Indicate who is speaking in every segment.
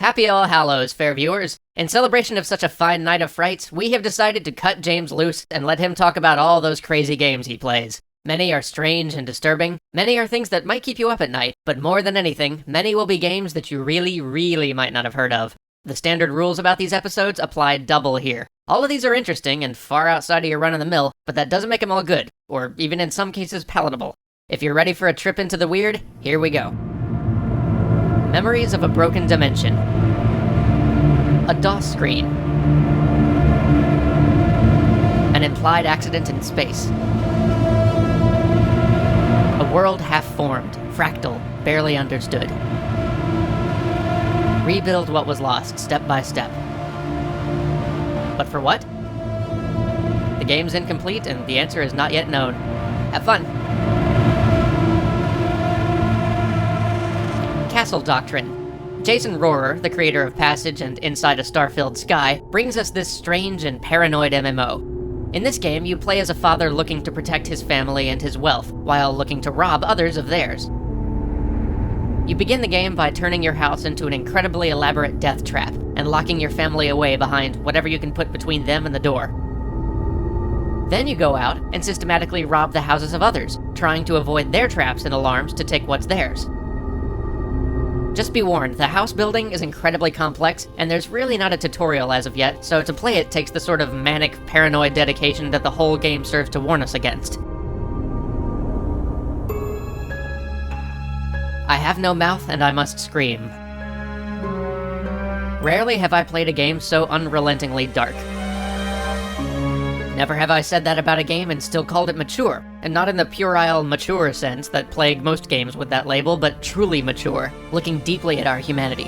Speaker 1: Happy All Hallows, fair viewers! In celebration of such a fine night of frights, we have decided to cut James loose and let him talk about all those crazy games he plays. Many are strange and disturbing, many are things that might keep you up at night, but more than anything, many will be games that you really might not have heard of. The standard rules about these episodes apply double here. All of these are interesting and far outside of your run-of-the-mill, but that doesn't make them all good, or even in some cases palatable. If you're ready for a trip into the weird, here we go. Memories of a Broken Dimension. A DOS screen. An implied accident in space. A world half-formed, fractal, barely understood. Rebuild what was lost, step by step. But for what? The game's incomplete, and the answer is not yet known. Have fun! Castle Doctrine. Jason Rohrer, the creator of Passage and Inside a Star-Filled Sky, brings us this strange and paranoid MMO. In this game, you play as a father looking to protect his family and his wealth, while looking to rob others of theirs. You begin the game by turning your house into an incredibly elaborate death trap, and locking your family away behind whatever you can put between them and the door. Then you go out and systematically rob the houses of others, trying to avoid their traps and alarms to take what's theirs. Just be warned, the house building is incredibly complex, and there's really not a tutorial as of yet, so to play it takes the sort of manic, paranoid dedication that the whole game serves to warn us against. I have no mouth and I must scream. Rarely have I played a game so unrelentingly dark. Never have I said that about a game and still called it mature, and not in the puerile mature sense that plague most games with that label, but truly mature, looking deeply at our humanity.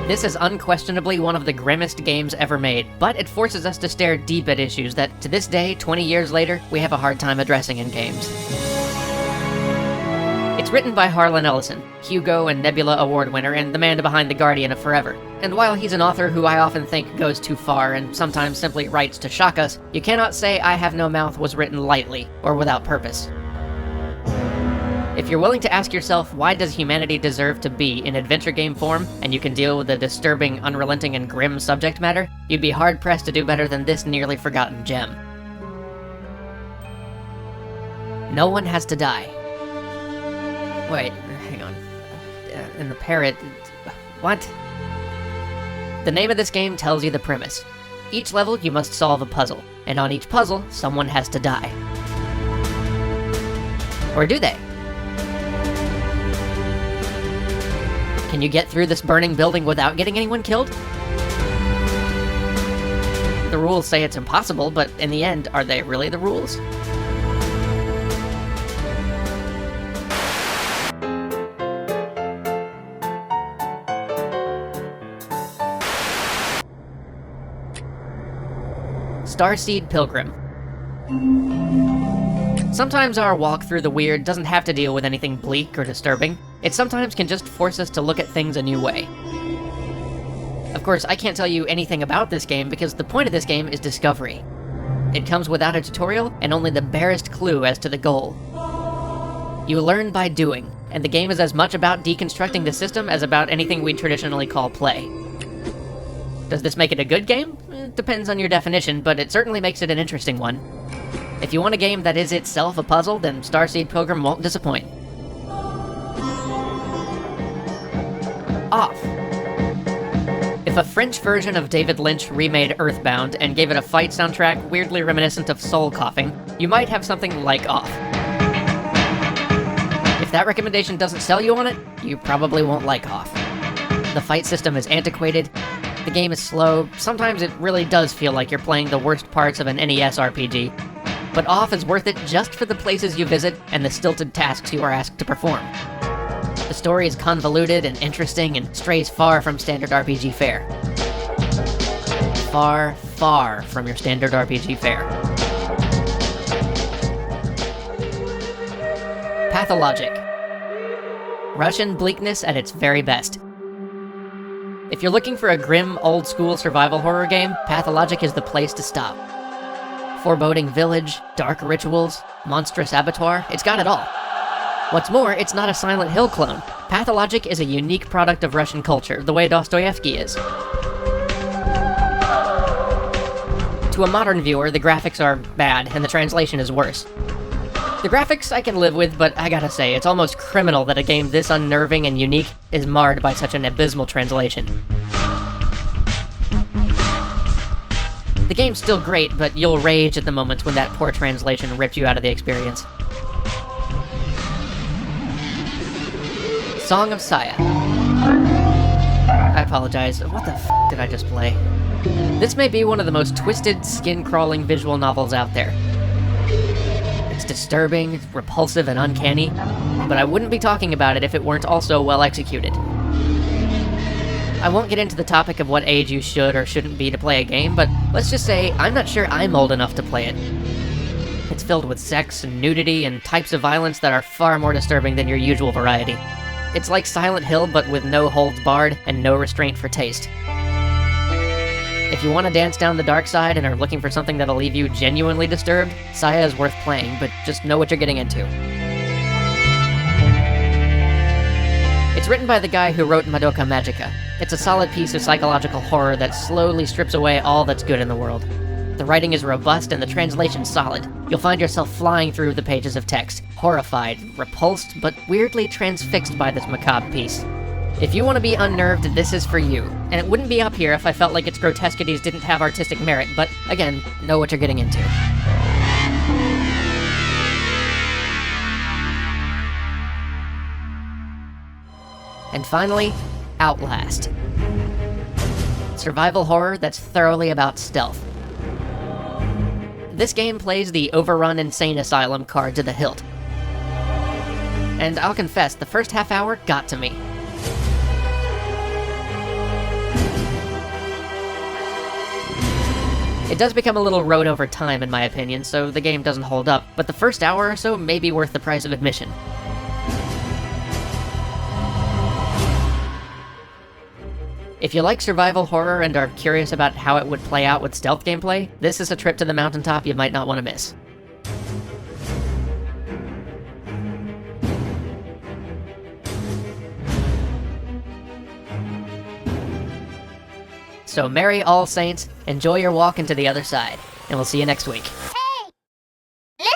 Speaker 1: This is unquestionably one of the grimmest games ever made, but it forces us to stare deep at issues that, to this day, 20 years later, we have a hard time addressing in games. It's written by Harlan Ellison, Hugo and Nebula Award winner and the man behind The Guardian of Forever. And while he's an author who I often think goes too far and sometimes simply writes to shock us, you cannot say I Have No Mouth was written lightly or without purpose. If you're willing to ask yourself why does humanity deserve to be in adventure game form, and you can deal with the disturbing, unrelenting, and grim subject matter, you'd be hard-pressed to do better than this nearly forgotten gem. No one has to die. Wait, hang on. And the parrot... What? The name of this game tells you the premise. Each level you must solve a puzzle, and on each puzzle, someone has to die. Or do they? Can you get through this burning building without getting anyone killed? The rules say it's impossible, but in the end, are they really the rules? Starseed Pilgrim. Sometimes our walk through the weird doesn't have to deal with anything bleak or disturbing. It sometimes can just force us to look at things a new way. Of course, I can't tell you anything about this game because the point of this game is discovery. It comes without a tutorial and only the barest clue as to the goal. You learn by doing, and the game is as much about deconstructing the system as about anything we traditionally call play. Does this make it a good game? It depends on your definition, but it certainly makes it an interesting one. If you want a game that is itself a puzzle, then Starseed Pilgrim won't disappoint. Off. If a French version of David Lynch remade Earthbound and gave it a fight soundtrack weirdly reminiscent of soul coughing, you might have something like Off. If that recommendation doesn't sell you on it, you probably won't like Off. The fight system is antiquated, the game is slow, sometimes it really does feel like you're playing the worst parts of an NES RPG, but Off is worth it just for the places you visit and the stilted tasks you are asked to perform. The story is convoluted and interesting and strays far from standard RPG fare. Far from your standard RPG fare. Pathologic. Russian bleakness at its very best. If you're looking for a grim, old-school survival horror game, Pathologic is the place to stop. Foreboding village, dark rituals, monstrous abattoir, it's got it all. What's more, it's not a Silent Hill clone. Pathologic is a unique product of Russian culture, the way Dostoevsky is. To a modern viewer, the graphics are bad, and the translation is worse. The graphics I can live with, but I gotta say, it's almost criminal that a game this unnerving and unique is marred by such an abysmal translation. The game's still great, but you'll rage at the moments when that poor translation ripped you out of the experience. Song of Saya. I apologize, what the f*** did I just play? This may be one of the most twisted, skin-crawling visual novels out there. It's disturbing, repulsive, and uncanny, but I wouldn't be talking about it if it weren't also well executed. I won't get into the topic of what age you should or shouldn't be to play a game, but let's just say I'm not sure I'm old enough to play it. It's filled with sex and nudity and types of violence that are far more disturbing than your usual variety. It's like Silent Hill, but with no holds barred and no restraint for taste. If you want to dance down the dark side and are looking for something that'll leave you genuinely disturbed, Saya is worth playing, but just know what you're getting into. It's written by the guy who wrote Madoka Magica. It's a solid piece of psychological horror that slowly strips away all that's good in the world. The writing is robust and the translation's solid. You'll find yourself flying through the pages of text, horrified, repulsed, but weirdly transfixed by this macabre piece. If you want to be unnerved, this is for you. And it wouldn't be up here if I felt like its grotesquities didn't have artistic merit, but again, know what you're getting into. And finally, Outlast. Survival horror that's thoroughly about stealth. This game plays the overrun insane asylum card to the hilt. And I'll confess, the first half hour got to me. It does become a little rote over time, in my opinion, so the game doesn't hold up, but the first hour or so may be worth the price of admission. If you like survival horror and are curious about how it would play out with stealth gameplay, this is a trip to the mountaintop you might not want to miss. So merry All Saints, enjoy your walk into the other side, and we'll see you next week. Hey!